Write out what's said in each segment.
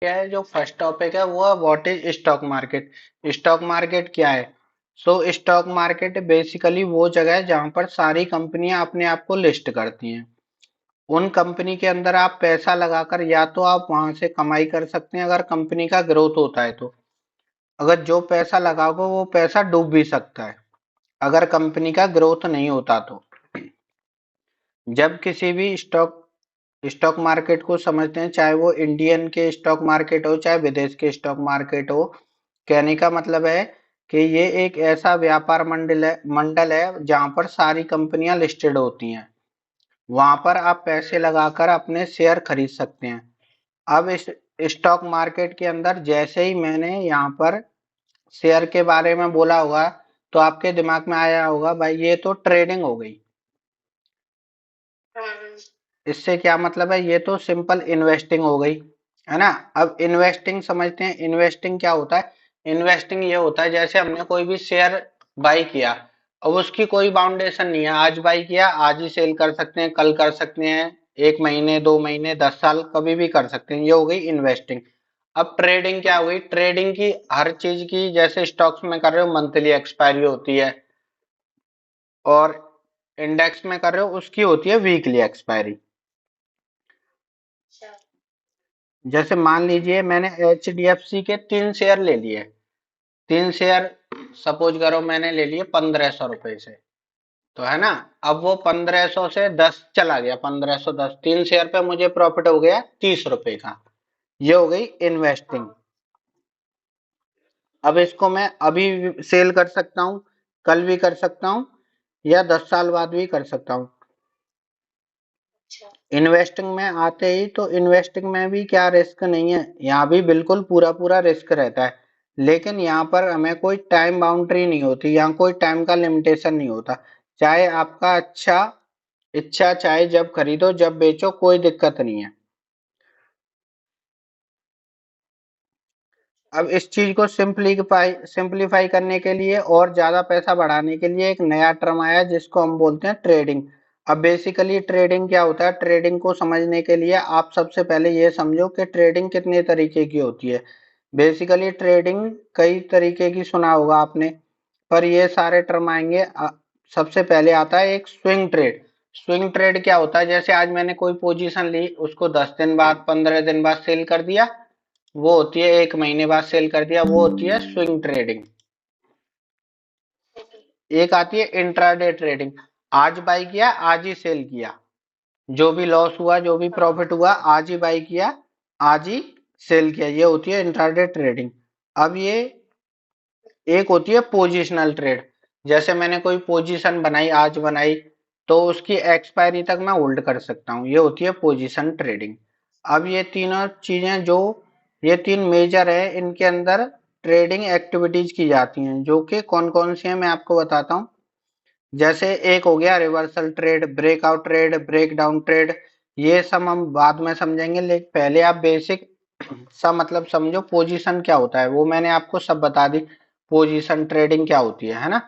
क्या है, जो फर्स्ट टॉपिक है वो है what is stock market. Stock market क्या है? सो स्टॉक मार्केट बेसिकली वो जगह है जहां पर सारी कंपनियां अपने आप को लिस्ट करती हैं। उन कंपनी के अंदर आप पैसा लगाकर या तो आप वहां से कमाई कर सकते हैं अगर कंपनी का ग्रोथ होता है तो। अगर जो पैसा लगाओगे वो पैसा डूब भी सकता है अगर कंपनी का ग्रोथ नहीं होता तो। जब किसी भी स्टॉक स्टॉक मार्केट को समझते हैं, चाहे वो इंडियन के स्टॉक मार्केट हो चाहे विदेश के स्टॉक मार्केट हो, कहने का मतलब है कि ये एक ऐसा व्यापार मंडल है जहां पर सारी कंपनियां लिस्टेड होती हैं। वहां पर आप पैसे लगाकर अपने शेयर खरीद सकते हैं। अब इस स्टॉक मार्केट के अंदर जैसे ही मैंने यहाँ पर शेयर के बारे में बोला होगा तो आपके दिमाग में आया होगा भाई ये तो ट्रेडिंग हो गई। इससे क्या मतलब है, ये तो सिंपल इन्वेस्टिंग हो गई, है ना। अब इन्वेस्टिंग समझते हैं, इन्वेस्टिंग क्या होता है। इन्वेस्टिंग ये होता है जैसे हमने कोई भी शेयर बाई किया। अब उसकी कोई बाउंडेशन नहीं है, आज बाई किया आज ही सेल कर सकते हैं, कल कर सकते हैं, 1 महीने 2 महीने 10 साल कभी भी कर सकते हैं, ये हो गई इन्वेस्टिंग। अब ट्रेडिंग क्या हो गई, ट्रेडिंग की हर चीज की जैसे स्टॉक्स में कर रहे हो मंथली एक्सपायरी होती है, और इंडेक्स में कर रहे हो उसकी होती है वीकली एक्सपायरी। जैसे मान लीजिए मैंने HDFC के 3 शेयर ले लिए। 3 शेयर सपोज करो मैंने ले लिए 1500 रुपए से, तो है ना। अब वो 1500 से 10 चला गया, 1510 3 शेयर पे मुझे प्रॉफिट हो गया 30 रुपए का। ये हो गई इन्वेस्टिंग। अब इसको मैं अभी सेल कर सकता हूँ, कल भी कर सकता हूँ, या 10 साल बाद भी कर सकता हूँ। इन्वेस्टिंग में आते ही तो इन्वेस्टिंग में भी क्या रिस्क नहीं है, यहाँ भी बिल्कुल पूरा पूरा रिस्क रहता है। लेकिन यहाँ पर हमें कोई टाइम बाउंड्री नहीं होती, यहाँ कोई टाइम का लिमिटेशन नहीं होता। चाहे आपका अच्छा इच्छा चाहे जब खरीदो जब बेचो कोई दिक्कत नहीं है। अब इस चीज को सिंप्लीफाई करने के लिए और ज्यादा पैसा बढ़ाने के लिए एक नया टर्म आया है जिसको हम बोलते हैं ट्रेडिंग। अब बेसिकली ट्रेडिंग क्या होता है, ट्रेडिंग को समझने के लिए आप सबसे पहले ये समझो कि ट्रेडिंग कितने तरीके की होती है। बेसिकली ट्रेडिंग कई तरीके की सुना होगा आपने, पर ये सारे टर्म आएंगे। सबसे पहले आता है एक स्विंग ट्रेड। स्विंग ट्रेड क्या होता है, जैसे आज मैंने कोई पोजीशन ली उसको 10 दिन बाद 15 दिन बाद सेल कर दिया, वो होती है 1 महीने बाद सेल कर दिया, वो होती है स्विंग ट्रेडिंग। एक आती है इंट्राडे ट्रेडिंग, आज बाई किया आज ही सेल किया, जो भी लॉस हुआ जो भी प्रॉफिट हुआ आज ही बाई किया आज ही सेल किया, ये होती है इंट्राडे ट्रेडिंग। अब ये एक होती है पोजिशनल ट्रेड। जैसे मैंने कोई पोजीशन बनाई आज बनाई तो उसकी एक्सपायरी तक मैं होल्ड कर सकता हूँ, ये होती है पोजीशन ट्रेडिंग। अब ये तीनों चीजें जो ये तीन मेजर है इनके अंदर ट्रेडिंग एक्टिविटीज की जाती हैं, जो कि कौन कौन सी हैं मैं आपको बताता हूँ। जैसे एक हो गया reversal trade, breakout trade, break down trade, ये सब हम बाद में समझेंगे, लेकिन पहले आप बेसिक सा मतलब समझो पोजीशन क्या होता है, वो मैंने आपको सब बता दी। पोजीशन ट्रेडिंग क्या होती है ना।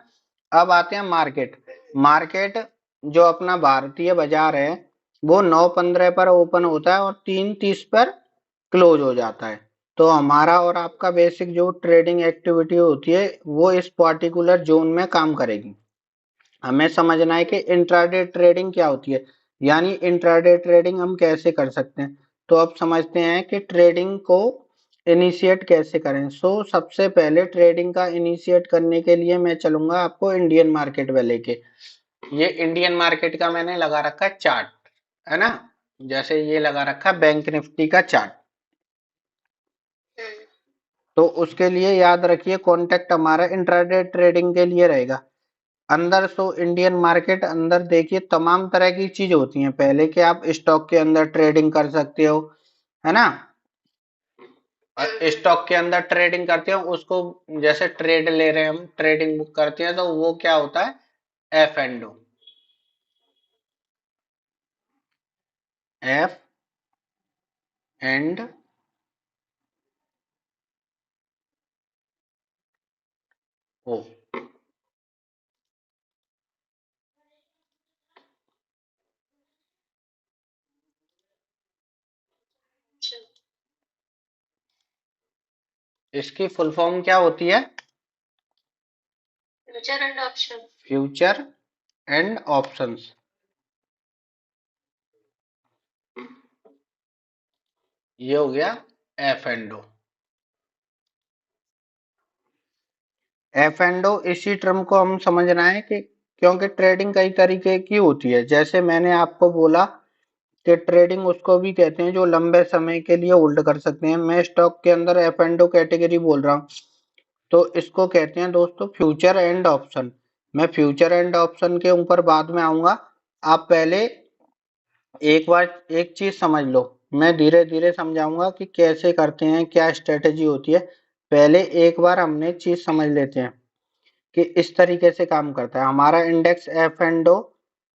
अब आते हैं मार्केट। मार्केट जो अपना भारतीय बाजार है वो 9:15 पर ओपन होता है और 3:30 पर क्लोज हो जाता है। तो हमारा और आपका बेसिक जो ट्रेडिंग एक्टिविटी होती है वो इस पर्टिकुलर जोन में काम करेगी। हमें समझना है कि इंट्राडे ट्रेडिंग क्या होती है, यानी इंट्राडे ट्रेडिंग हम कैसे कर सकते हैं। तो अब समझते हैं कि ट्रेडिंग को इनिशिएट कैसे करें। सबसे पहले ट्रेडिंग का इनिशिएट करने के लिए मैं चलूंगा आपको इंडियन मार्केट में लेके। ये इंडियन मार्केट का मैंने लगा रखा है चार्ट, है ना। जैसे ये लगा रखा है बैंक निफ्टी का चार्ट। तो उसके लिए याद रखिए कॉन्टेक्ट हमारा इंट्राडे ट्रेडिंग के लिए रहेगा। अंदर इंडियन मार्केट अंदर देखिए तमाम तरह की चीज होती हैं, पहले कि आप स्टॉक के अंदर ट्रेडिंग कर सकते हो, है ना। स्टॉक के अंदर ट्रेडिंग करते हो उसको, जैसे ट्रेड ले रहे हैं हम ट्रेडिंग बुक करते हैं तो वो क्या होता है, F&O। F&O। इसकी फुल फॉर्म क्या होती है? Future and options. ये हो गया F and O. F and O इसी टर्म को हम समझना है कि क्योंकि ट्रेडिंग कई तरीके की होती है। जैसे मैंने आपको बोला कि ट्रेडिंग उसको भी कहते हैं जो लंबे समय के लिए होल्ड कर सकते हैं। मैं स्टॉक के अंदर एफ एंड ओ कैटेगरी बोल रहा हूँ, तो इसको कहते हैं दोस्तों फ्यूचर एंड ऑप्शन। मैं फ्यूचर एंड ऑप्शन के ऊपर बाद में आऊंगा। आप पहले एक बार एक चीज समझ लो, मैं धीरे धीरे समझाऊंगा कि कैसे करते हैं, क्या स्ट्रेटेजी होती है। पहले एक बार हमने चीज समझ लेते हैं कि इस तरीके से काम करता है हमारा index F and O.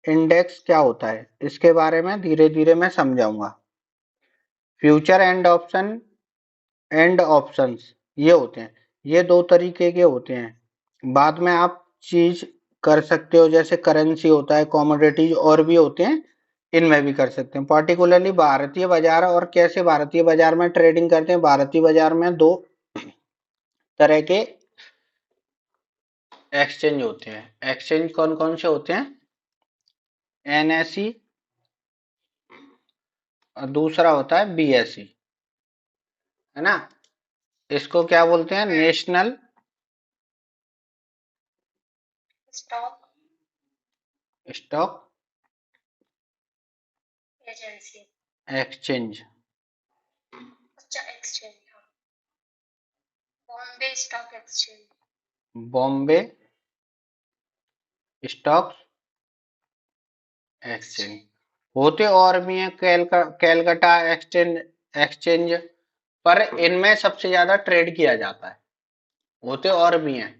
Index क्या होता है इसके बारे में धीरे धीरे मैं समझाऊंगा। फ्यूचर एंड ऑप्शंस ये होते हैं, ये दो तरीके के होते हैं। बाद में आप चीज कर सकते हो, जैसे करेंसी होता है, कमोडिटीज और भी होते हैं, इनमें भी कर सकते हैं। पर्टिकुलरली भारतीय बाजार और कैसे भारतीय बाजार में ट्रेडिंग करते हैं। भारतीय बाजार में दो तरह के एक्सचेंज होते हैं। एक्सचेंज कौन कौन से होते हैं? एनएसई और दूसरा होता है बीएसई, है ना। इसको क्या बोलते हैं? National stock exchange. Bombay stock exchange. होते और भी हैं, कैलकाटा एक्सचेंज, पर इनमें सबसे ज्यादा ट्रेड किया जाता है। होते और भी हैं।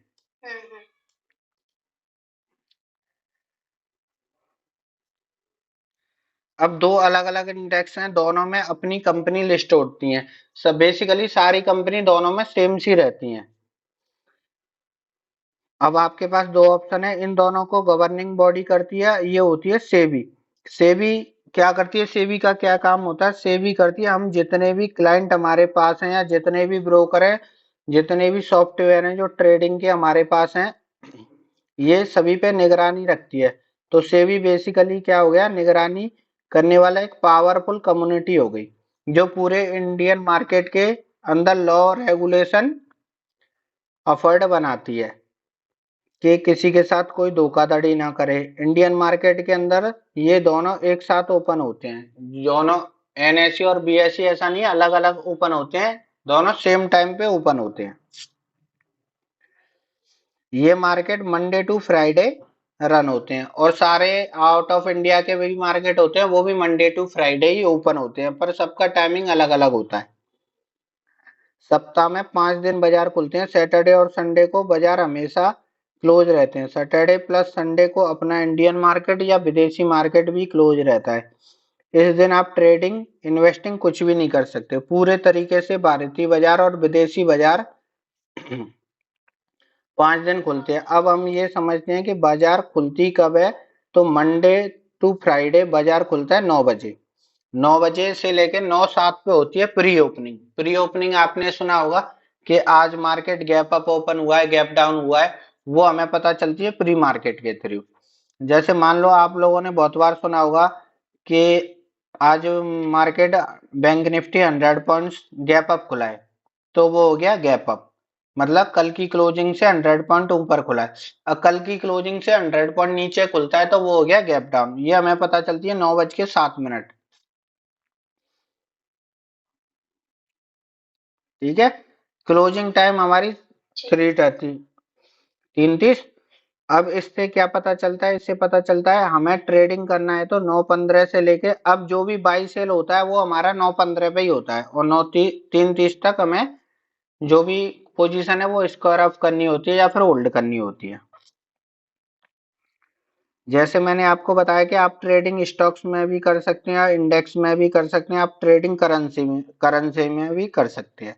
अब दो अलग अलग इंडेक्स हैं, दोनों में अपनी कंपनी लिस्ट होती हैं। सब बेसिकली सारी कंपनी दोनों में सेम सी रहती हैं। अब आपके पास दो ऑप्शन है, इन दोनों को गवर्निंग बॉडी करती है, ये होती है सेबी। सेबी क्या करती है? सेबी का क्या काम होता है? सेबी करती है, हम जितने भी क्लाइंट हमारे पास हैं या जितने भी ब्रोकर हैं, जितने भी सॉफ्टवेयर हैं जो ट्रेडिंग के हमारे पास हैं, ये सभी पे निगरानी रखती है। तो सेबी बेसिकली क्या हो गया? निगरानी करने वाला एक पावरफुल कम्युनिटी हो गई, जो पूरे इंडियन मार्केट के अंदर लॉ रेगुलेशन अफर्ड बनाती है कि किसी के साथ कोई धोखाधड़ी ना करे। इंडियन मार्केट के अंदर ये दोनों एक साथ ओपन होते हैं। दोनों एनएससी और बीएससी ऐसा नहीं है अलग अलग ओपन होते हैं, दोनों सेम टाइम पे ओपन होते हैं। ये market Monday to Friday run होते हैं, और सारे आउट ऑफ इंडिया के भी मार्केट होते हैं, वो भी मंडे टू फ्राइडे ही ओपन होते हैं, पर सबका टाइमिंग अलग अलग होता है। सप्ताह में 5 दिन बाजार खुलते हैं। सैटरडे और संडे को बाजार हमेशा क्लोज रहते हैं। सैटरडे प्लस संडे को अपना इंडियन मार्केट या विदेशी मार्केट भी क्लोज रहता है। इस दिन आप ट्रेडिंग इन्वेस्टिंग कुछ भी नहीं कर सकते। पूरे तरीके से भारतीय बाजार और विदेशी बाजार 5 दिन खुलते हैं। अब हम ये समझते हैं कि बाजार खुलती कब है। तो मंडे टू फ्राइडे बाजार खुलता है 9 बजे। 9 बजे से लेकर 9:07 पे होती है प्री ओपनिंग। प्री ओपनिंग आपने सुना होगा कि आज मार्केट गैप अप ओपन हुआ है, गैप डाउन हुआ है, वो हमें पता चलती है प्री मार्केट के थ्रू। जैसे मान लो आप लोगों ने बहुत बार सुना होगा कि आज market bank Nifty 100 points gap up खुला है, तो वो हो गया गैप अप। मतलब कल की क्लोजिंग से 100 पॉइंट ऊपर खुला है। और कल की क्लोजिंग से 100 पॉइंट नीचे खुलता है तो वो हो गया गैप डाउन। ये हमें पता चलती है 9:07। ठीक है। क्लोजिंग टाइम हमारी 3:30, 3:30। अब इससे क्या पता चलता है? इससे पता चलता है हमें ट्रेडिंग करना है तो 9:15 से लेके अब जो भी बाई सेल होता है वो हमारा 9:15 पे ही होता है, और 3:30 तक हमें जो भी पोजीशन है वो स्क्वायर ऑफ करनी होती है या फिर होल्ड करनी होती है। जैसे मैंने आपको बताया कि आप ट्रेडिंग स्टॉक्स में भी कर सकते हैं, इंडेक्स में भी कर सकते हैं, आप ट्रेडिंग करेंसी में भी कर सकते हैं,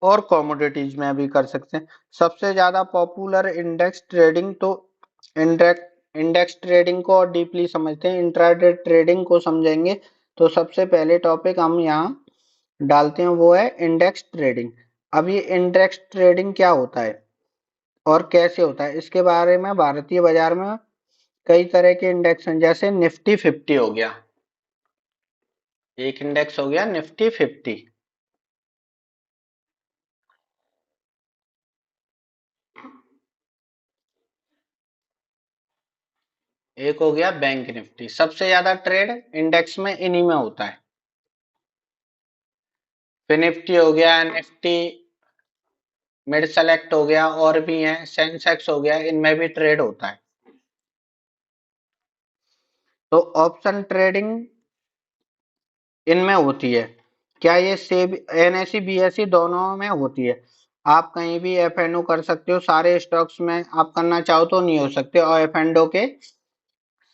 और कमोडिटीज में भी कर सकते हैं। सबसे ज्यादा पॉपुलर इंडेक्स ट्रेडिंग, तो इंडेक्स ट्रेडिंग को और डीपली समझते हैं, इंट्राडे ट्रेडिंग को समझेंगे। तो सबसे पहले टॉपिक हम यहाँ डालते हैं वो है इंडेक्स ट्रेडिंग। अब ये इंडेक्स ट्रेडिंग क्या होता है और कैसे होता है, इसके बारे में भारतीय बाजार में कई तरह के इंडेक्स हैं, जैसे निफ्टी 50 हो गया, एक इंडेक्स हो गया निफ्टी 50। एक हो गया बैंक निफ्टी। सबसे ज्यादा ट्रेड इंडेक्स में इन्हीं में होता है। फिर निफ्टी हो गया, निफ्टी मिड सेलेक्ट हो गया, और भी है, सेंसेक्स हो गया, इनमें भी ट्रेड होता है। तो ऑप्शन ट्रेडिंग इनमें होती है। क्या ये सेब एनएसई बीएसई दोनों में होती है। आप कहीं भी एफ एंड ओ कर सकते हो, सारे स्टॉक्स में आप करना चाहो तो नहीं हो सकते, और एफ एंड ओ के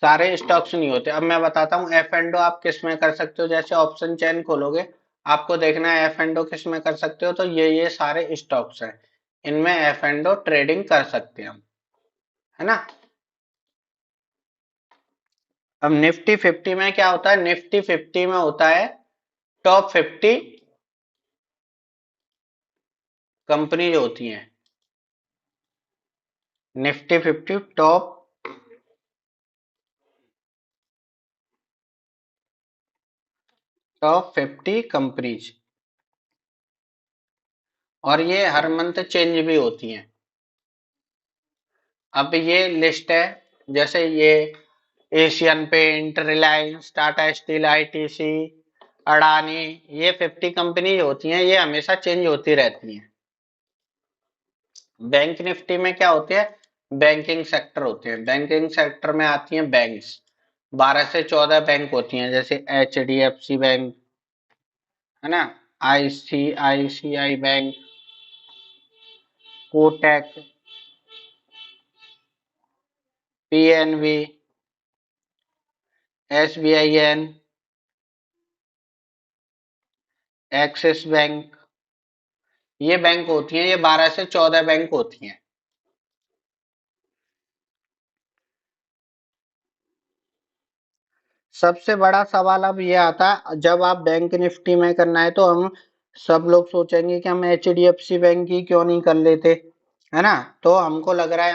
सारे स्टॉक्स नहीं होते। अब मैं बताता हूँ एफ एंड ओ आप किस में कर सकते हो। जैसे ऑप्शन चेन खोलोगे, आपको देखना है एफ एंड ओ किस में कर सकते हो, तो ये सारे स्टॉक्स हैं, इनमें एफ एंड ओ ट्रेडिंग कर सकते हैं हम, है ना। अब निफ्टी 50 में क्या होता है, निफ्टी 50 में होता है टॉप 50 कंपनी जो होती हैं। निफ्टी 50 टॉप 50 कंपनीज, और ये हर मंथ चेंज भी होती हैं। अब ये लिस्ट है, जैसे ये Asian paint, Reliance, Tata steel, ITC, Adani, ये 50 कंपनी होती हैं, ये हमेशा चेंज होती रहती हैं। बैंक निफ्टी में क्या होते हैं, बैंकिंग सेक्टर होते हैं। बैंकिंग सेक्टर में आती हैं बैंक्स, 12 से 14 बैंक होती हैं, जैसे H D F C bank, है ना, ICICI bank, Kotak, PNB, SBIN, Axis bank, ये बैंक होती हैं, ये 12 से 14 बैंक होती हैं। सबसे बड़ा सवाल अब ये आता है, जब आप बैंक निफ्टी में करना है तो हम सब लोग सोचेंगे कि हम एचडीएफसी बैंक ही क्यों नहीं कर लेते, है ना। तो हमको लग रहा है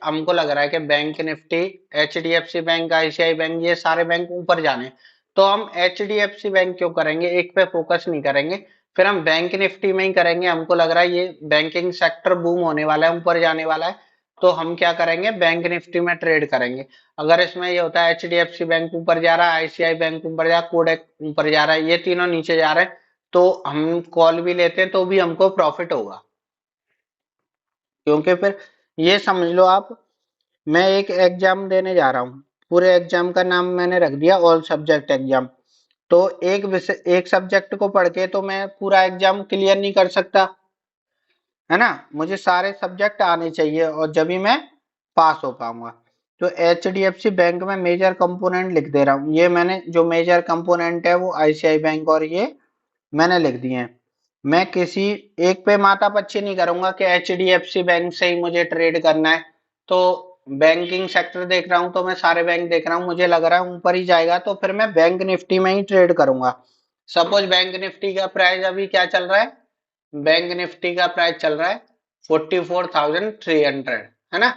हमको लग रहा है कि bank Nifty, HDFC bank, ICI bank, ये सारे बैंक ऊपर जाने, तो हम एचडीएफसी बैंक क्यों करेंगे, एक पे फोकस नहीं करेंगे, फिर हम बैंक निफ्टी में ही करेंगे। हमको लग रहा है ये बैंकिंग सेक्टर बूम होने वाला है, ऊपर जाने वाला है, तो हम क्या करेंगे, बैंक निफ्टी में ट्रेड करेंगे। अगर इसमें ये होता है एचडीएफसी बैंक ऊपर जा रहा है, आईसीआई बैंक ऊपर जा रहा है, कोडक ऊपर जा रहा है, ये तीनों नीचे जा रहे हैं, तो हम कॉल भी लेते हैं तो भी हमको प्रॉफिट होगा। क्योंकि फिर ये समझ लो आप, मैं एक एग्जाम देने जा रहा हूँ, पूरे एग्जाम का नाम मैंने रख दिया ऑल सब्जेक्ट एग्जाम। तो एक विषय, एक सब्जेक्ट को पढ़ के तो मैं पूरा एग्जाम क्लियर नहीं कर सकता, है ना। मुझे सारे सब्जेक्ट आने चाहिए और जब ही मैं पास हो पाऊंगा। तो H D F C bank में मेजर कंपोनेंट लिख दे रहा हूँ, ये मैंने जो मेजर कंपोनेंट है वो आईसीआई बैंक और ये मैंने लिख दिए हैं। मैं किसी एक पे माथा पच्ची नहीं करूंगा कि H D F C bank से ही मुझे ट्रेड करना है। तो बैंकिंग सेक्टर देख रहा हूं तो मैं सारे बैंक देख रहा हूं, मुझे लग रहा है ऊपर ही जाएगा, तो फिर मैं बैंक निफ्टी में ही ट्रेड करूंगा। सपोज बैंक निफ्टी का प्राइस अभी क्या चल रहा है, बैंक निफ्टी का प्राइस चल रहा है 44,300, है ना।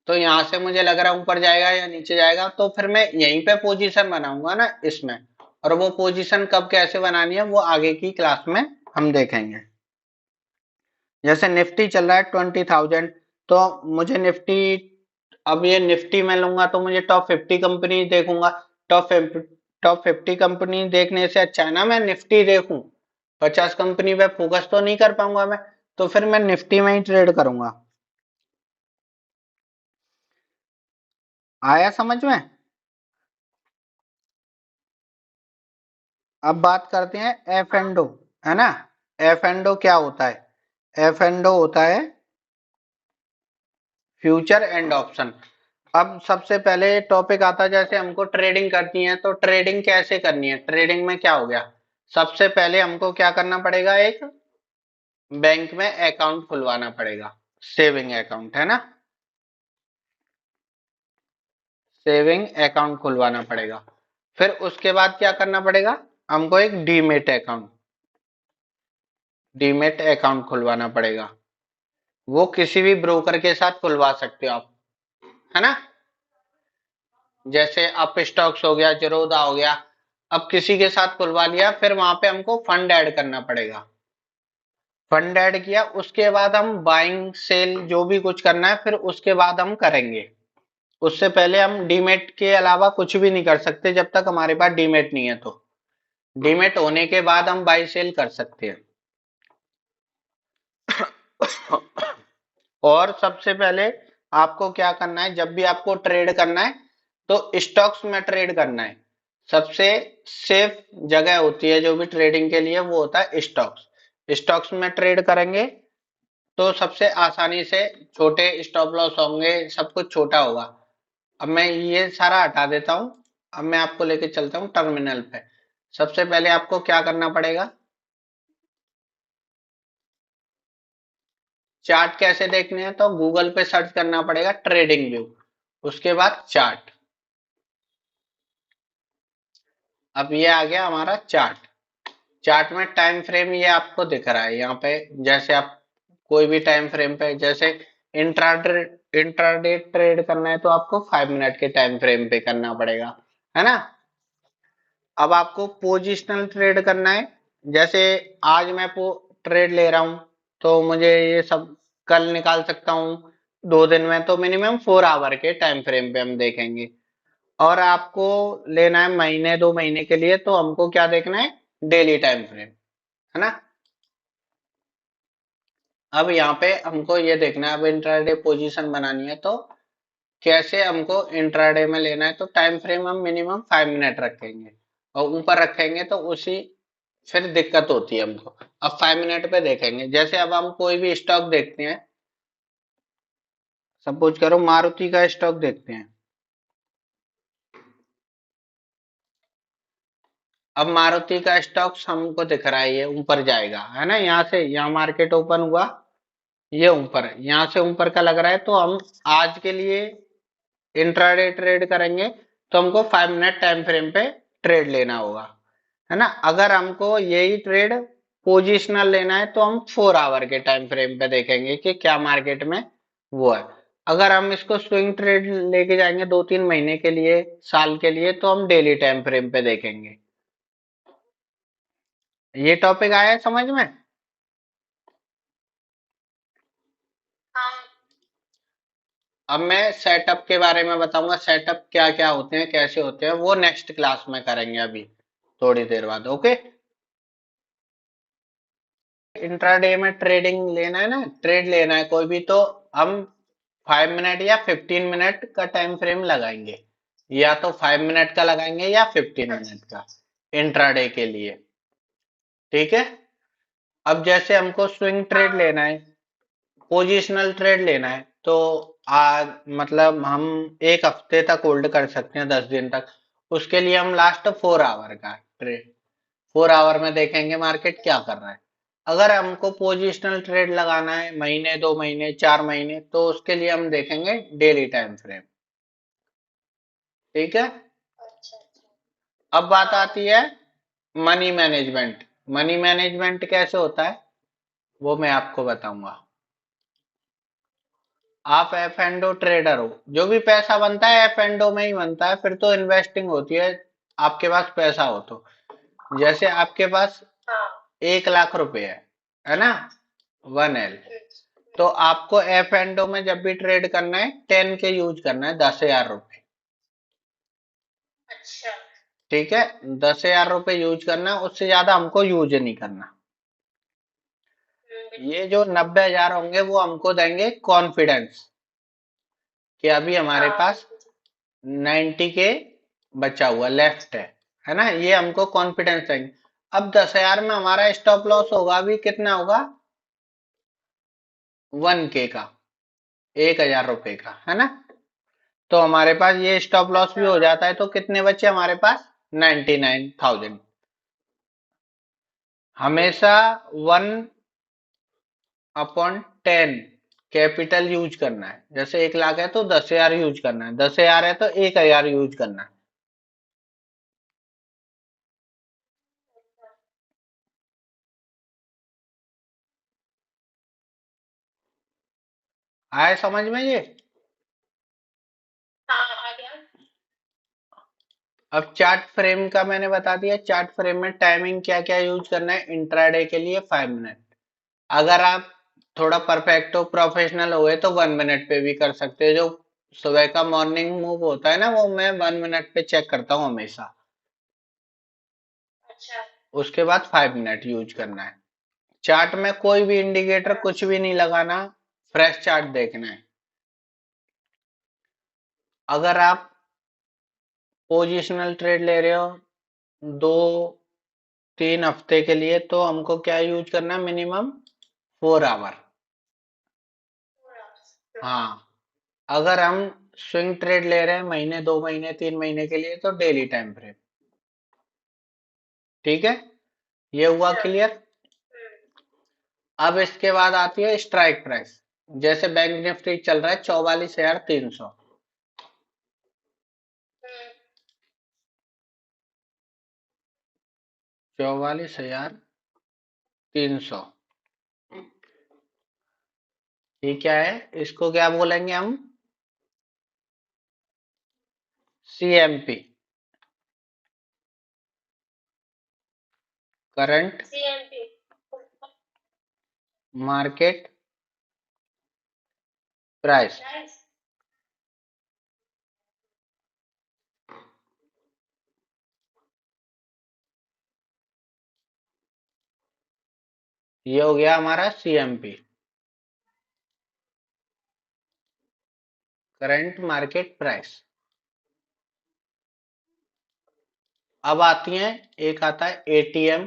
तो यहाँ से मुझे लग रहा है ऊपर जाएगा या नीचे जाएगा, तो फिर मैं यहीं पे पोजीशन बनाऊंगा ना इसमें। और वो पोजीशन कब कैसे बनानी है वो आगे की क्लास में हम देखेंगे। जैसे निफ्टी चल रहा है 20,000, तो मुझे निफ्टी, अब ये निफ्टी में लूंगा तो मुझे टॉप 50 कंपनी देखूंगा। टॉप टॉप 50 कंपनी देखने से अच्छा है ना मैं निफ्टी देखूं, 50 कंपनी पे फोकस तो नहीं कर पाऊंगा मैं, तो फिर मैं निफ्टी में ही ट्रेड करूंगा। आया समझ में। अब बात करते हैं एफ एंड ओ, है ना। एफ एंड ओ क्या होता है, एफ एंड ओ होता है फ्यूचर एंड ऑप्शन। अब सबसे पहले टॉपिक आता है, जैसे हमको ट्रेडिंग करनी है तो ट्रेडिंग कैसे करनी है। ट्रेडिंग में क्या हो गया, सबसे पहले हमको क्या करना पड़ेगा, एक बैंक में अकाउंट खुलवाना पड़ेगा, सेविंग अकाउंट, है ना, सेविंग अकाउंट खुलवाना पड़ेगा। फिर उसके बाद क्या करना पड़ेगा, हमको एक डीमेट अकाउंट, डीमेट अकाउंट खुलवाना पड़ेगा। वो किसी भी ब्रोकर के साथ खुलवा सकते हो आप, है ना। जैसे अप स्टॉक्स हो गया, जेरोधा हो गया। अब किसी के साथ खुलवा लिया, फिर वहां पे हमको फंड ऐड करना पड़ेगा। फंड ऐड किया, उसके बाद हम बाइंग सेल जो भी कुछ करना है फिर उसके बाद हम करेंगे। उससे पहले हम डीमेट के अलावा कुछ भी नहीं कर सकते जब तक हमारे पास डीमेट नहीं है। तो डीमेट होने के बाद हम बाई सेल कर सकते हैं। और सबसे पहले आपको क्या करना है, जब भी आपको ट्रेड करना है तो स्टॉक्स में ट्रेड करना है। सबसे सेफ जगह होती है जो भी ट्रेडिंग के लिए, वो होता है स्टॉक्स। स्टॉक्स में ट्रेड करेंगे तो सबसे आसानी से छोटे स्टॉप लॉस होंगे, सब कुछ छोटा होगा। अब मैं ये सारा हटा देता हूं। अब मैं आपको लेके चलता हूँ टर्मिनल पे। सबसे पहले आपको क्या करना पड़ेगा, चार्ट कैसे देखने हैं तो गूगल पे सर्च करना पड़ेगा ट्रेडिंग व्यू, उसके बाद चार्ट। अब ये आ गया हमारा चार्ट। चार्ट में टाइम फ्रेम ये आपको दिख रहा है यहाँ पे। जैसे आप कोई भी टाइम फ्रेम पे, जैसे इंट्राडे इंट्राडे ट्रेड करना है तो आपको 5 मिनट के टाइम फ्रेम पे करना पड़ेगा, है ना। अब आपको पोजिशनल ट्रेड करना है। जैसे आज मैं ट्रेड ले रहा हूं तो मुझे ये सब कल निकाल सकता हूँ 2 दिन में, तो मिनिमम 4 आवर के टाइम फ्रेम पे हम देखेंगे। और आपको लेना है महीने 2 महीने के लिए तो हमको क्या देखना है, डेली टाइम फ्रेम, है ना। अब यहाँ पे हमको ये देखना है, अब इंट्राडे पोजीशन बनानी है तो कैसे हमको इंट्राडे में लेना है, तो टाइम फ्रेम हम मिनिमम 5 मिनट रखेंगे। और ऊपर रखेंगे तो उसी फिर दिक्कत होती है हमको। अब 5 मिनट पे देखेंगे, जैसे अब हम कोई भी स्टॉक देखते हैं। सपोज करो मारुति का स्टॉक देखते हैं। अब मारुति का स्टॉक हमको दिख रहा है, ये ऊपर जाएगा, है ना। यहाँ से यहाँ मार्केट ओपन हुआ, ये ऊपर है, यहाँ से ऊपर का लग रहा है तो हम आज के लिए इंट्राडे ट्रेड करेंगे तो हमको 5 मिनट टाइम फ्रेम पे ट्रेड लेना होगा, है ना। अगर हमको यही ट्रेड पोजिशनल लेना है तो हम 4 आवर के टाइम फ्रेम पे देखेंगे कि क्या मार्केट में वो है। अगर हम इसको स्विंग ट्रेड लेके जाएंगे 2-3 महीने के लिए, साल के लिए, तो हम डेली टाइम फ्रेम पे देखेंगे। ये टॉपिक आया है समझ में। अब मैं सेटअप के बारे में बताऊंगा, सेटअप क्या क्या होते हैं, कैसे होते हैं, वो नेक्स्ट क्लास में करेंगे अभी थोड़ी देर बाद। ओके। इंट्राडे में ट्रेडिंग लेना है ना, ट्रेड लेना है कोई भी, तो हम 5 मिनट या 15 मिनट का टाइम फ्रेम लगाएंगे। या तो 5 मिनट का लगाएंगे या 15 मिनट का इंट्राडे के लिए। ठीक है। अब जैसे हमको स्विंग ट्रेड लेना है, पोजिशनल ट्रेड लेना है, तो आज मतलब हम 1 हफ्ते तक होल्ड कर सकते हैं, 10 दिन तक। उसके लिए हम लास्ट 4 आवर का ट्रेड, 4 आवर में देखेंगे मार्केट क्या कर रहा है। अगर हमको पोजिशनल ट्रेड लगाना है महीने 2 महीने 4 महीने, तो उसके लिए हम देखेंगे डेली टाइम फ्रेम। ठीक है। अब बात आती है मनी मैनेजमेंट। मनी मैनेजमेंट कैसे होता है वो मैं आपको बताऊंगा। आप एफ एंड ओ ट्रेडर हो, जो भी पैसा बनता है एफ एंड ओ में ही बनता है, फिर तो इन्वेस्टिंग होती है। आपके पास पैसा हो तो, जैसे आपके पास 1 लाख रुपए है ना, 1L। तो आपको एफ एंड ओ में जब भी ट्रेड करना है 10 के यूज करना है, 10,000 रुपए। ठीक है, 10,000 रुपए यूज करना है, उससे ज्यादा हमको यूज नहीं करना। ये जो 90,000 होंगे वो हमको देंगे कॉन्फिडेंस कि अभी हमारे पास 90 के बचा हुआ लेफ्ट है ना। ये हमको कॉन्फिडेंस देंगे। अब 10,000 में हमारा स्टॉप लॉस होगा अभी कितना होगा, 1K का, 1,000 रुपए का, है ना। तो हमारे पास ये स्टॉप लॉस भी हो जाता है, तो कितने बचे हमारे पास, 99,000। हमेशा 1/10 कैपिटल यूज करना है। जैसे 1 लाख है तो 10,000 यूज करना है, 10,000 है तो 1,000 यूज करना है। आए समझ में ये? हाँ आ गया। अब चार्ट फ्रेम का मैंने बता दिया। चार्ट फ्रेम में टाइमिंग क्या क्या यूज करना है। इंट्राडे के लिए 5 मिनट। अगर आप थोड़ा परफेक्ट हो, प्रोफेशनल हुए तो 1 मिनट पे भी कर सकते हो। जो सुबह का मॉर्निंग मूव होता है ना, वो मैं 1 मिनट पे चेक करता हूँ हमेशा। अच्छा। उसके बाद 5 मिनट यूज करना है। चार्ट में कोई भी इंडिकेटर हाँ। कुछ भी नहीं लगाना। फ्रेश चार्ट देखना है। अगर आप पोजिशनल ट्रेड ले रहे हो 2-3 हफ्ते के लिए, तो हमको क्या यूज करना है, मिनिमम 4 आवर। 4 hours। हाँ। अगर हम स्विंग ट्रेड ले रहे हैं महीने, 2 महीने, 3 महीने के लिए, तो डेली टाइम फ्रेम। ठीक है, ये हुआ अच्छा। क्लियर। हम्म। अब इसके बाद आती है स्ट्राइक प्राइस। जैसे बैंक निफ्टी चल रहा है 44,300। हम्म। 44,300। ये क्या है, इसको क्या बोलेंगे हम? CMP, current CMP। Market price. Price. ये हो गया हमारा CMP, करंट मार्केट प्राइस। अब आती हैं, एक आता है ATM,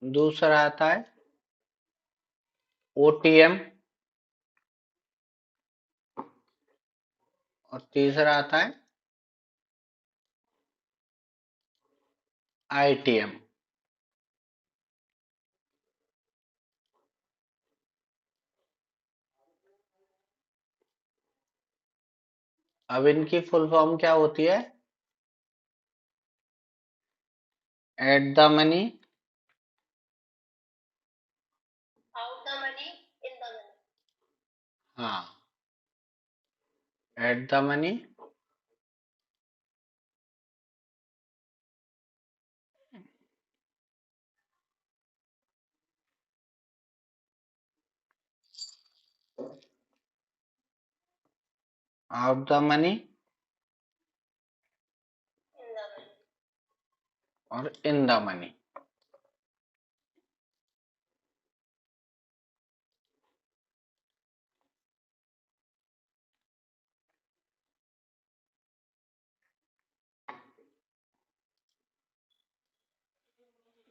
दूसरा आता है OTM, और तीसरा आता है ITM। अब इनकी फुल फॉर्म क्या होती है? At the money, out the money, in the money. हाँ, at the money, out the money, in the money. और इन द मनी।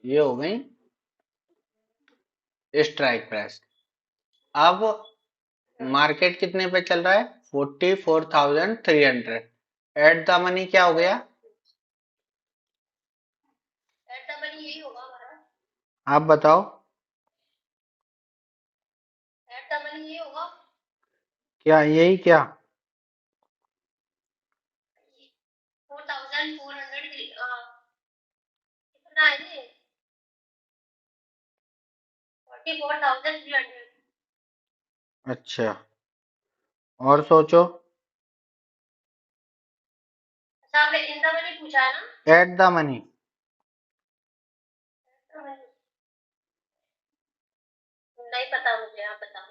ये हो गई स्ट्राइक प्राइस। अब मार्केट कितने पे चल रहा है? 44,300। एट द मनी क्या हो गया? एट द मनी यही होगा हमारा। आप बताओ। एट द मनी ये होगा। क्या यही क्या? 4,400। कितना है ये? 44,300। अच्छा, और सोचो। अच्छा आपने इन द मनी पूछा है ना? Eight the money. तो नहीं पता मुझे, आप बताओ।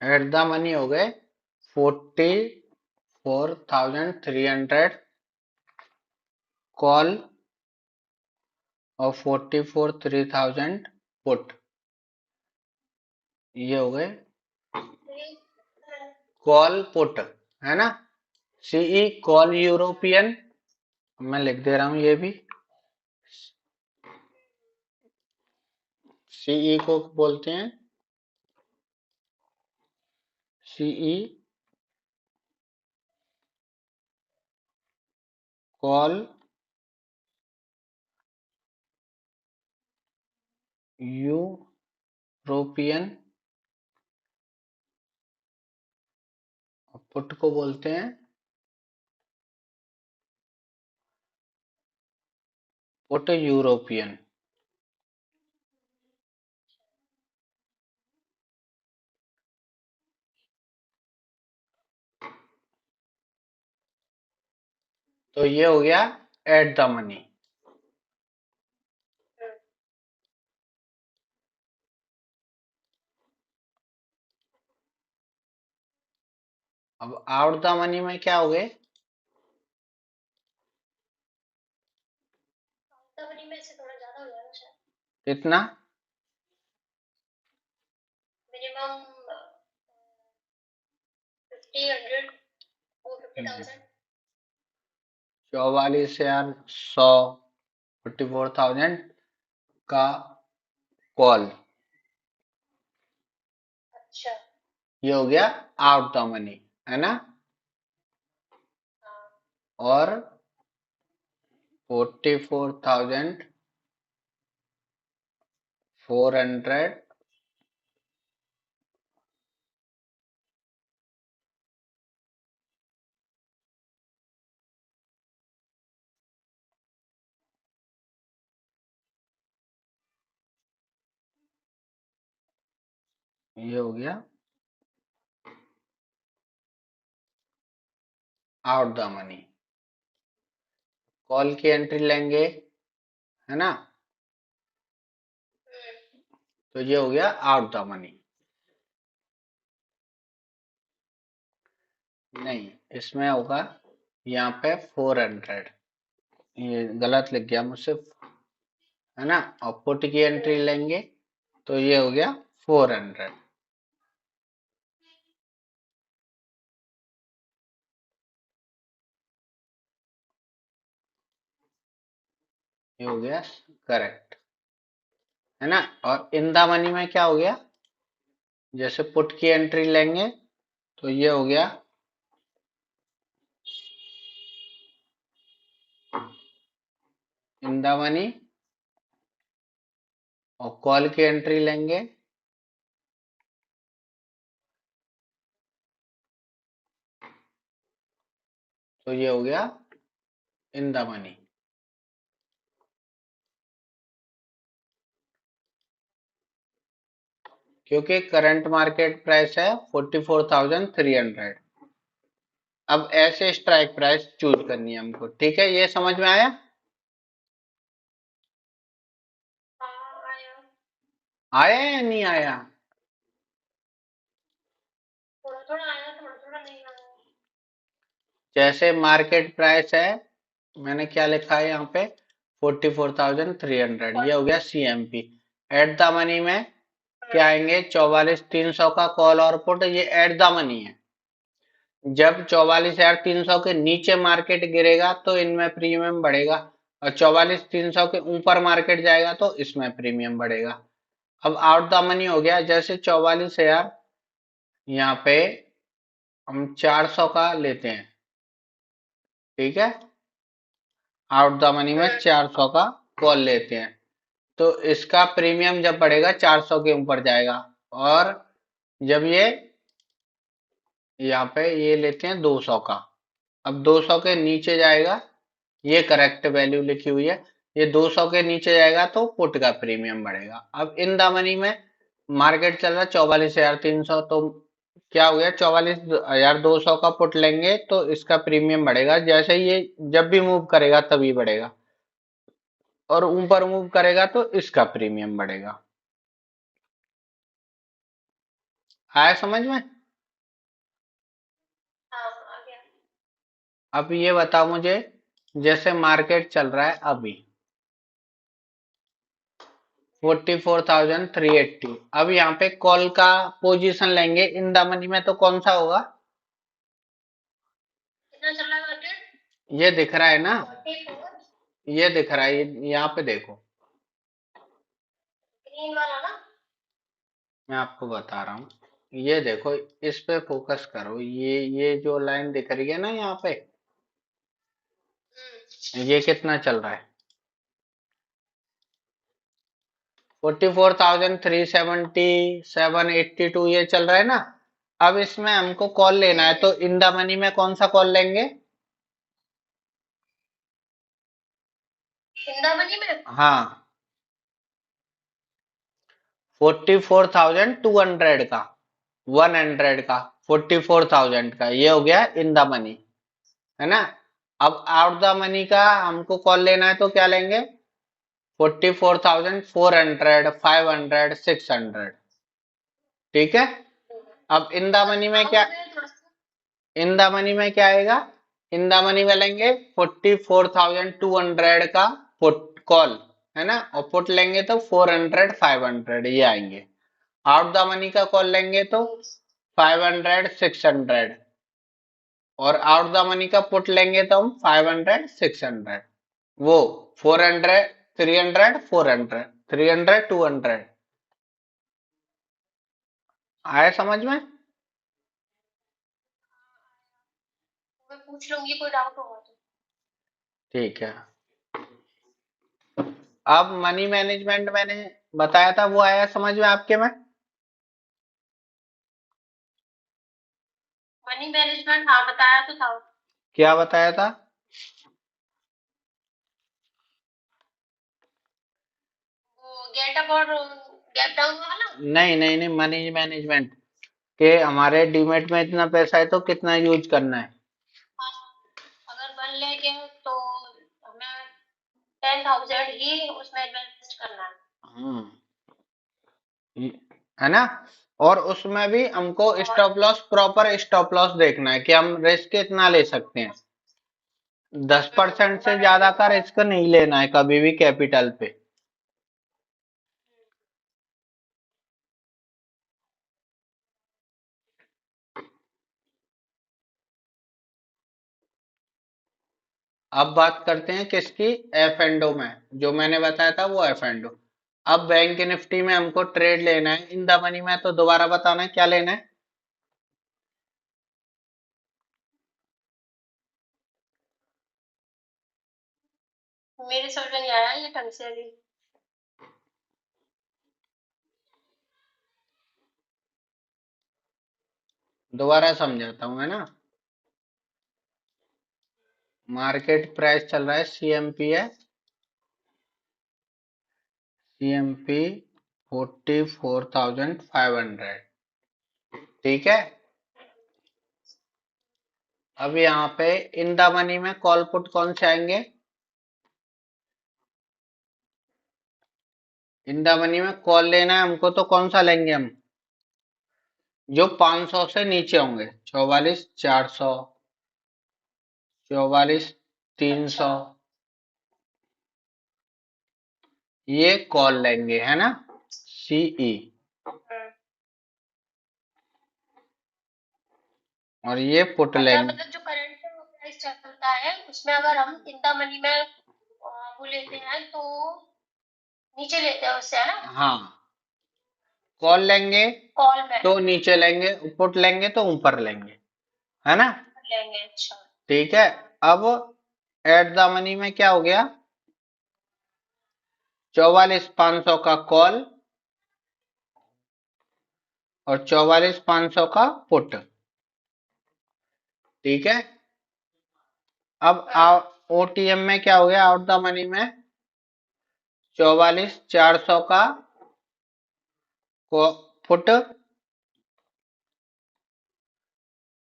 एट द मनी हो गए 44,300 कॉल, और 44,300 पुट। ये हो गए कॉल पुट, है ना। CE कॉल यूरोपियन, मैं लिख दे रहा हूं ये भी। CE को बोलते हैं CE कॉल यूरोपियन, पुट को बोलते हैं पुट यूरोपियन। तो ये हो गया एट द मनी। अब आउट द मनी में क्या हो गए? कंपनी में से थोड़ा ज्यादा हो जाएगा शायद। कितना? मिनिमम 50, 100 और 50,000। 44,100, 44,000 का कॉल, अच्छा। ये हो गया आउट द मनी, है ना? हाँ। और 44,400 ये हो गया आउट द मनी। कॉल की एंट्री लेंगे, है ना? तो ये हो गया आउट द मनी। नहीं, इसमें होगा यहाँ पे 400, ये गलत लिख गया मुझसे, है ना? और पुट की एंट्री लेंगे तो ये हो गया 400। ये हो गया करेक्ट, है ना? और इन द मनी में क्या हो गया? जैसे पुट की एंट्री लेंगे तो ये हो गया इन द मनी, और कॉल की एंट्री लेंगे तो ये हो गया इन द मनी। क्योंकि करंट मार्केट प्राइस है 44,300। अब ऐसे स्ट्राइक प्राइस चूज करनी है हमको, ठीक है? ये समझ में आया? हाँ आया। आया या नहीं आया? थोड़ा थोड़ा आया, थोड़ा थोड़ा नहीं आया। जैसे मार्केट प्राइस है, मैंने क्या लिखा है यहाँ पे? 44,300, ये हो गया CMP। एट द मनी में क्या आएंगे? 44,300 का कॉल और पुट, ये एट द मनी है। जब 44,300 के नीचे मार्केट गिरेगा तो इनमें प्रीमियम बढ़ेगा, और 44,300 के ऊपर मार्केट जाएगा तो इसमें प्रीमियम बढ़ेगा। अब आउट द मनी हो गया, जैसे 44,000 यहाँ पे हम 400 का लेते हैं, ठीक है? आउट द मनी में 400 का कॉल लेते हैं, तो इसका प्रीमियम जब बढ़ेगा 400 के ऊपर जाएगा। और जब ये यहाँ पे ये लेते हैं 200 का, अब 200 के नीचे जाएगा, ये करेक्ट वैल्यू लिखी हुई है, ये 200 के नीचे जाएगा तो पुट का प्रीमियम बढ़ेगा। अब इन द मनी में मार्केट चल रहा है 44,300, तो क्या हो गया? 44,200 का पुट लेंगे तो इसका प्रीमियम बढ़ेगा, जैसे ये जब भी मूव करेगा तभी बढ़ेगा, और ऊपर मूव करेगा तो इसका प्रीमियम बढ़ेगा। आया समझ में? हाँ आ गया। अब ये बताओ मुझे, जैसे मार्केट चल रहा है अभी 44,380, अब यहाँ पे कॉल का पोजीशन लेंगे इन द मनी में तो कौन सा होगा? कितना चल रहा है मार्केट? ये दिख रहा है ना? 44। ये दिख रहा है, यहाँ पे देखो, ग्रीन वाला ना? मैं आपको बता रहा हूँ, ये देखो, इस पे फोकस करो, ये जो लाइन दिख रही है ना यहाँ पे, ये कितना चल रहा है? 44,370, 782 ये चल रहा है ना? अब इसमें हमको कॉल लेना है तो इन द मनी में कौन सा कॉल लेंगे? इंदा मनी में। हाँ, 44,200 का, 100 का, 44,000 का, ये हो गया इन द मनी, है ना? अब आउट द मनी का हमको कॉल लेना है तो क्या लेंगे? 44,400, 500, 600। ठीक है। अब इन द मनी में क्या? आउट में थोड़ा सा। इन द मनी में क्या आएगा? इन द मनी में लेंगे 44,200 का पुट कॉल, है ना, और पुट लेंगे तो 400, 500 ये आएंगे। आउट द मनी का कॉल लेंगे तो 500, 600, और आउट द मनी का पुट लेंगे तो हम 500, 600, वो 400, 300, 400, 300, 200। आया समझ में? मैं पूछ लूंगी कोई डाउट होगा तो। ठीक है। अब मनी मैनेजमेंट मैंने बताया था, वो आया समझ में आपके में? मनी मैनेजमेंट हाँ बताया तो था। क्या बताया था? वो गेट अप और गैप डाउन वाला। नहीं नहीं नहीं, मनी मैनेजमेंट के हमारे डीमेट में इतना पैसा है तो कितना यूज करना है। हाँ, अगर 1 लाख है तो हमें 10,000 ही उसमें इन्वेस्ट करना है। हम्म, है ना। और उसमें भी हमको और stop loss, proper stop loss देखना है कि हम रिस्क कितना ले सकते हैं। 10% से अगर ज्यादा का रिस्क नहीं लेना है कभी भी कैपिटल पे। अब बात करते हैं किसकी? एफ एंड ओ में। जो मैंने बताया था वो एफ एंड ओ। अब बैंक निफ्टी में हमको ट्रेड लेना है, इन द मनी में तो दोबारा बताना है क्या लेना है। मेरे समझ में नहीं आया ये ढंग से अभी। दोबारा समझाता हूँ, है ना। मार्केट प्राइस चल रहा है, सीएमपी है, सीएमपी 44,500। ठीक है। अब यहाँ पे इन द मनी में कॉल पुट कौन से आएंगे? इन द मनी में कॉल लेना है हमको तो कौन सा लेंगे हम? जो 500 से नीचे होंगे, 44,400, 44,300, अच्छा। ये कॉल लेंगे, है ना। सीई। हम्म। और ये पुट अच्छा लेंगे। मतलब जो करंट प्राइस चलता है उसमें अगर हम इन द मनी में वो लेते हैं तो नीचे लेते हैं उससे है ना। हाँ, कॉल लेंगे कॉल में तो नीचे लेंगे, पुट लेंगे तो ऊपर लेंगे, है ना। लेंगे। अच्छा। ठीक है। अब एट द मनी में क्या हो गया? 44,500 का कॉल और 44,500 का पुट। ठीक है। अब हाँ। ओटीएम में क्या हो गया? आउट द मनी में 44,400 का पुट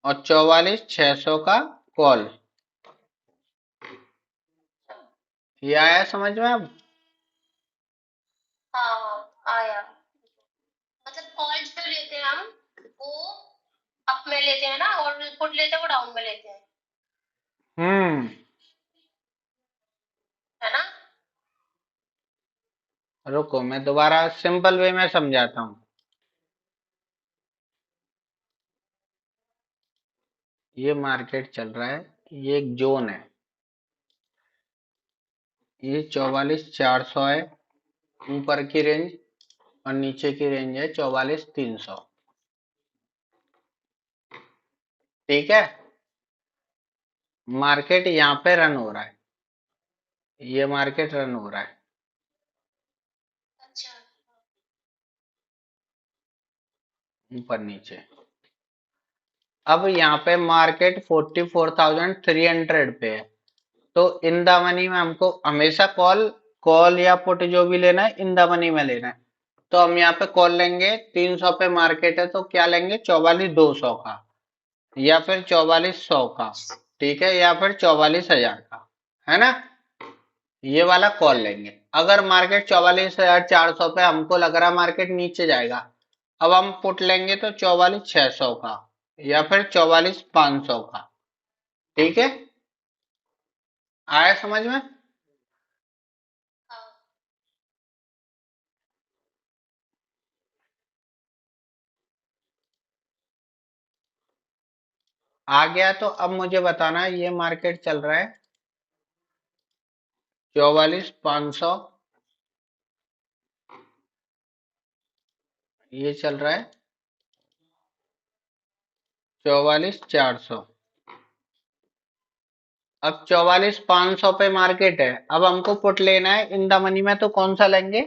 और 44,600 का कॉल। ये आया समझ में अब? हाँ हाँ आया। मतलब कॉल जो लेते हैं हम वो अप में लेते हैं ना और पुट लेते हैं वो डाउन में लेते हैं हम्म। है ना। रुको मैं दोबारा सिंपल वे में समझाता हूँ। ये मार्केट चल रहा है, ये एक जोन है, ये 44,400 है ऊपर की रेंज, और नीचे की रेंज है 44,300। ठीक है। मार्केट यहाँ पे रन हो रहा है, ये मार्केट रन हो रहा है अच्छा। ऊपर नीचे। अब यहाँ पे मार्केट 44,300 पे है, तो इन द मनी में हमको हमेशा कॉल, कॉल या पुट जो भी लेना है इन द मनी में लेना है। तो हम यहाँ पे कॉल लेंगे, 300 पे मार्केट है तो क्या लेंगे? 44,200 का या फिर 44,100 का। ठीक है, या फिर 44,000 का, है ना, ये वाला कॉल लेंगे। अगर मार्केट 44,400 पे हमको लग रहा मार्केट नीचे जाएगा, अब हम पुट लेंगे तो 44,600 का या फिर 44,500 का। ठीक है, आया समझ में? हाँ। आ गया तो अब मुझे बताना, ये मार्केट चल रहा है 44,500, ये चल रहा है 44,400। अब 44,500 पे मार्केट है, अब हमको पुट लेना है इन द मनी में, तो कौन सा लेंगे?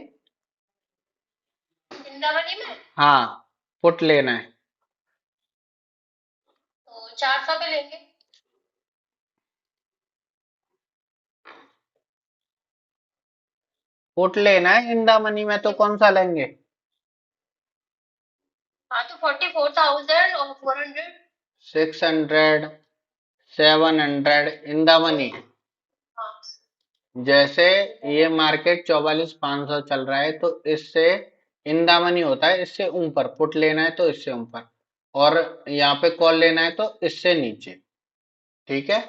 वृंदावनी में हाँ, पुट लेना है। तो 400 पे लेंगे। पुट लेना है इन द मनी में, तो कौन सा लेंगे? हाँ तो 44,400। 600, 700 इन द मनी। हाँ। जैसे ये मार्केट 44,500 चल रहा है, तो इससे इन द मनी होता है इससे ऊपर, पुट लेना है तो इससे ऊपर, और यहाँ पे कॉल लेना है तो इससे नीचे। ठीक है,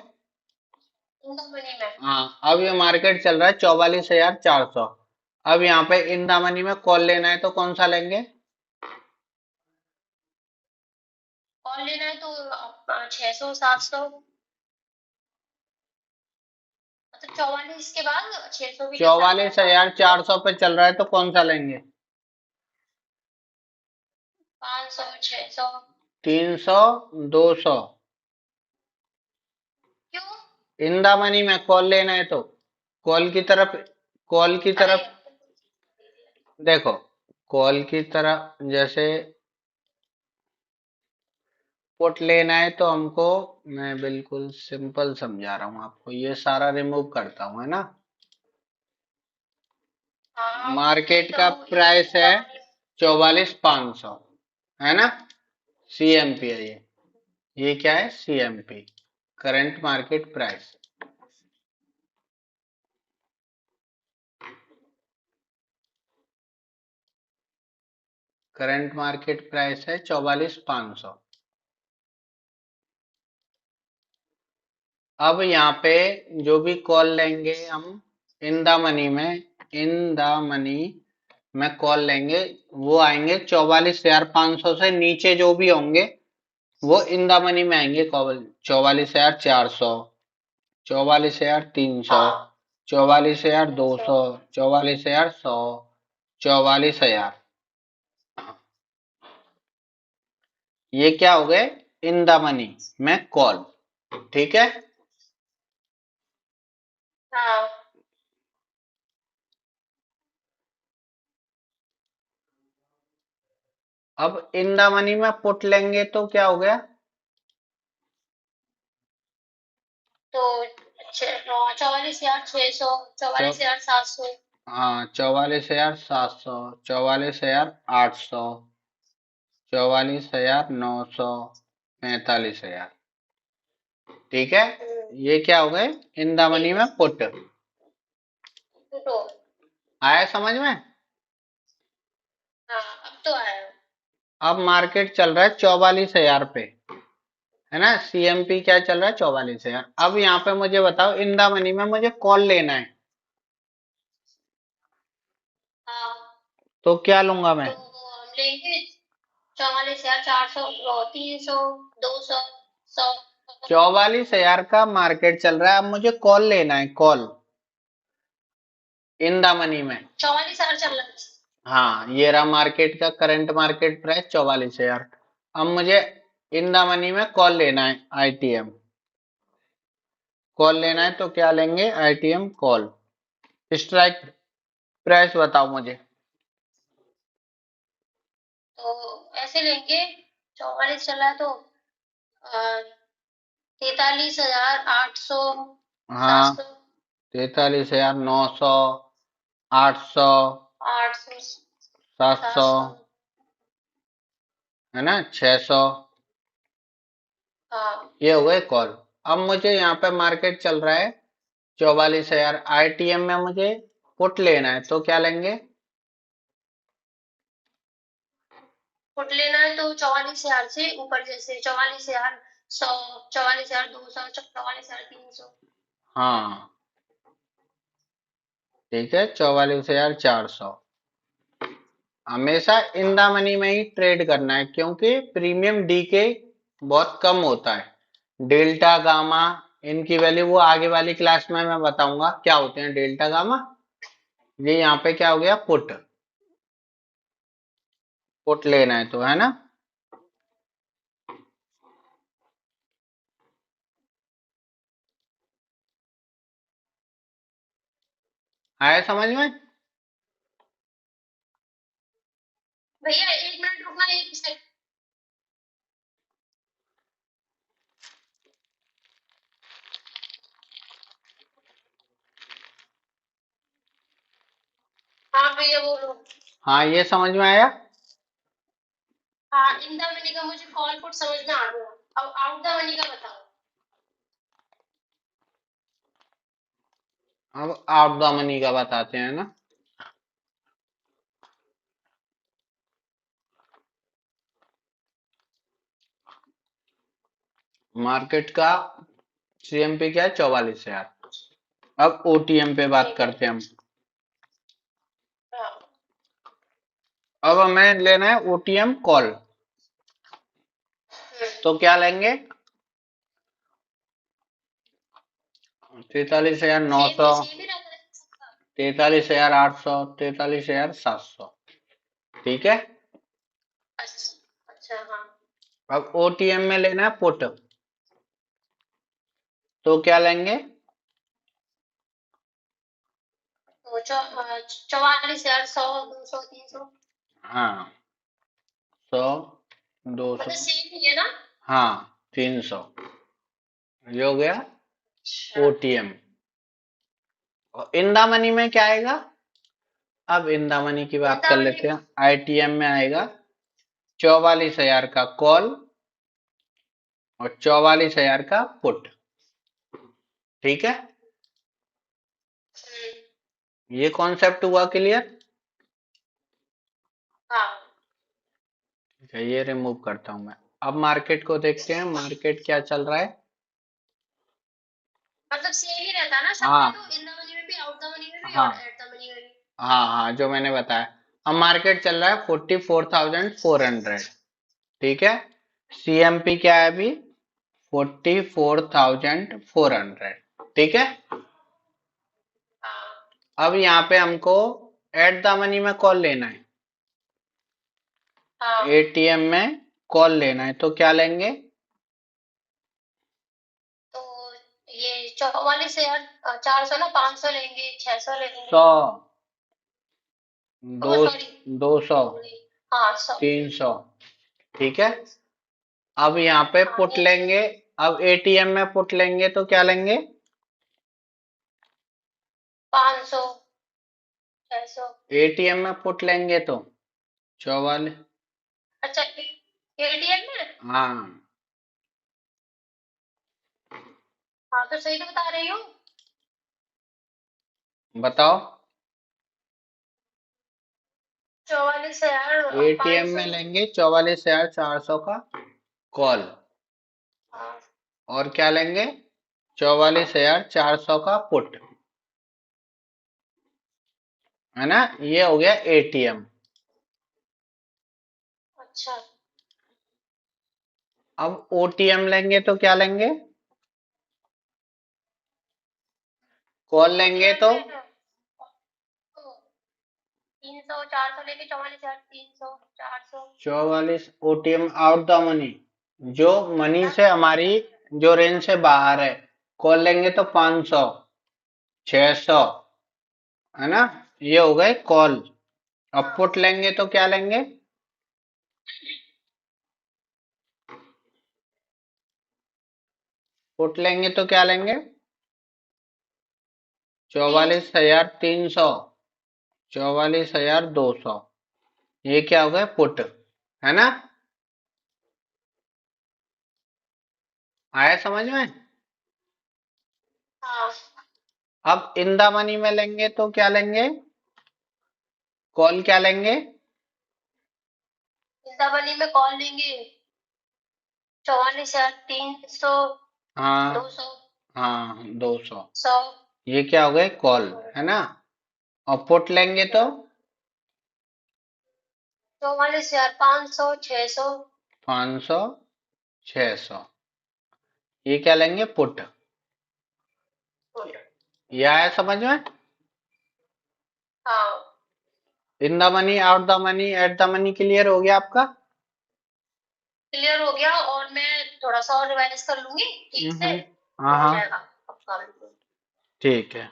वृंदावनी में हाँ, अब ये मार्केट चल रहा है 44,400। अब यहाँ पे इन द मनी में कॉल लेना है तो कौन सा लेंगे? कॉल लेना है तो 600 700, मतलब 44 के बाद 600 भी ले सकते हैं, चौवालीस हजार 500 चार सौ पे चल रहा है तो कौन सा लेंगे? 500 600। 300, 200 क्यों? इन द मनी में कॉल लेना है तो कॉल की तरफ, कॉल की अरे तरफ देखो, कॉल की तरफ जैसे पुट लेना है तो हमको, मैं बिल्कुल सिंपल समझा रहा हूँ आपको, ये सारा रिमूव करता हूँ, है ना। हाँ मार्केट तो का ये प्राइस है वृंदावनी। 44,500, है ना, सीएमपी है ये क्या है? CMP, current market price. Current market price है 44,500। अब यहाँ पे जो भी कॉल लेंगे हम इन द मनी में, इन द मनी में कॉल लेंगे, वो आएंगे 44,500 से नीचे जो भी होंगे वो इन द मनी में आएंगे। कॉल 44,400, 44,300, हाँ 300। 44,200, 44,100, 44,000। ये क्या हो गए? इन द मनी में कॉल। ठीक है, हाँ अब इन द मनी में पुट लेंगे तो क्या हो गया? तो 44,600, चौ 44,700। हाँ, 44,700, 44,800, 44,900, 45,000। ठीक है, ये क्या हो गए? इन द मनी ठीक है। में पुट। तो आया समझ में? हाँ अब तो आया। अब मार्केट चल रहा है 44,000 पे, है ना, सीएमपी क्या चल रहा है? 44,000। अब यहाँ पे मुझे बताओ, इन द मनी में मुझे कॉल लेना है, हाँ तो क्या लूंगा मैं? तो हम लेंगे 44,400, 300, 200, 100। 44,000 का मार्केट चल रहा है, अब मुझे कॉल लेना है, कॉल इन द मनी में। 44,000 चल रहा है। हाँ, ये रहा मार्केट का करंट मार्केट प्राइस 44,000। अब मुझे इन द मनी में कॉल लेना है, आईटीएम कॉल लेना है, तो क्या लेंगे? ITM call. स्ट्राइक प्राइस बताओ मुझे। तो ऐसे लेंगे, 44 चला है तो 43,800, हाँ, 700, 43,900, 800, 800, 700, 700। है ना, 600। हाँ ये हो गए कॉल। अब मुझे यहाँ पे मार्केट चल रहा है 44,000, आईटीएम में मुझे पुट लेना है तो क्या लेंगे? पुट लेना है तो 44,000 से ऊपर, जैसे 44,100, 44,200, 44,300। हाँ ठीक है, 44,400। हमेशा इन द मनी में ही ट्रेड करना है क्योंकि प्रीमियम डी के बहुत कम होता है। डेल्टा गामा इनकी वैल्यू वो आगे वाली क्लास में मैं बताऊंगा क्या होते हैं डेल्टा गामा। ये यहाँ पे क्या हो गया, पुट। पुट लेना है तो, है ना? आया समझ में? भैया 1 मिनट रुकना, 1 सेकंड। हाँ भैया बोलो। हाँ ये समझ में आया। हाँ, इन द मनी का मुझे कॉल पुट समझ में आ गया। अब आउट द मनी का बताओ। अब आउट द मनी का बताते हैं ना। मार्केट का सीएमपी क्या है, 44,000। अब ओटीएम पे बात ठीक है। करते हैं हम। हाँ। अब हमें लेना है ओटीएम कॉल। तो क्या लेंगे? तैतालीस हजार नौ सेम सौ ही सेम ही रहता है सबका। 43,800, 43,700। ठीक है। अच्छा अच्छा, हाँ। अब ओटीएम में लेना है पुट। तो क्या लेंगे? तो 44,000, 100, 200, 300। हाँ, 100, 200। मतलब सेम ही है ना? हाँ, 300। ये हो गया अच्छा। ओटीएम। और इन द मनी में क्या आएगा? अब इन द मनी की इन बात द कर मनी लेते हैं। आईटीएम में आएगा 44,000 का कॉल और 44,000 का पुट। ठीक है, ये कॉन्सेप्ट हुआ क्लियर? हाँ। ठीक है, ये रिमूव करता हूं मैं। अब मार्केट को देखते हैं, मार्केट क्या चल रहा है। मतलब सेम ही रहता है ना सब में, हाँ तो इन द मनी में भी, आउट द मनी में भी, और हाँ एट द मनी में भी। हाँ हाँ, जो मैंने बताया। अब मार्केट चल रहा है 44,400। ठीक है, सीएमपी क्या है अभी? 44,400। ठीक है। हाँ अब यहाँ पे हमको एट द मनी में कॉल लेना है। हाँ। एटीएम में कॉल लेना है तो क्या लेंगे? तो ये 44,400 ना, 500 लेंगे, 600 लेंगे। 100, ओ दो, सॉरी, 200, भूल गई। हाँ 100। 300। ठीक है। अब यहाँ पे हाँ पुट 300। लेंगे। अब एटीएम में पुट लेंगे तो क्या लेंगे? 500, 600। एटीएम में पुट लेंगे तो 44। अच्छा, एटीएम में। हाँ, हाँ तो सही तो बता रही हूँ। बताओ। 44,000, एटीएम 500। में लेंगे 44,400 का कॉल हाँ और क्या लेंगे? 44,400 का पुट। है ना? ये हो गया एटीएम। अच्छा। अब ओटीएम लेंगे तो क्या लेंगे? कॉल लेंगे एटीएम तो में 300, 400 लेके 44,300, 400। 44 ओटीएम आउट द मनी, जो मनी हाँ से हमारी, जो रेंज से बाहर है। कॉल लेंगे तो 500, 600। है ना? ये हो गए कॉल। अब हाँ। पुट लेंगे तो क्या लेंगे? पुट लेंगे तो क्या लेंगे? 44,300, 44,200। ये क्या हो गया, पुट। है ना? आया समझ में? हाँ। अब इन द मनी में लेंगे तो क्या लेंगे? कॉल क्या लेंगे? चिंतामणि में कॉल लेंगे 44,300, हाँ 200, हाँ, 200। 100। ये क्या हो गए? कॉल, है ना? और पुट लेंगे तो 44,500, 600। 500, 600। ये क्या लेंगे? पुट। ये आया समझ में? हाँ, इन the money, out the money, eight the money, clear हो गया आपका? क्लियर हो गया। और मैं थोड़ा सा और रिवाइज कर लूंगी ठीक से, हम्म। तो हाँ हो हाँ, जाएगा आपका बिल्कुल। ठीक है।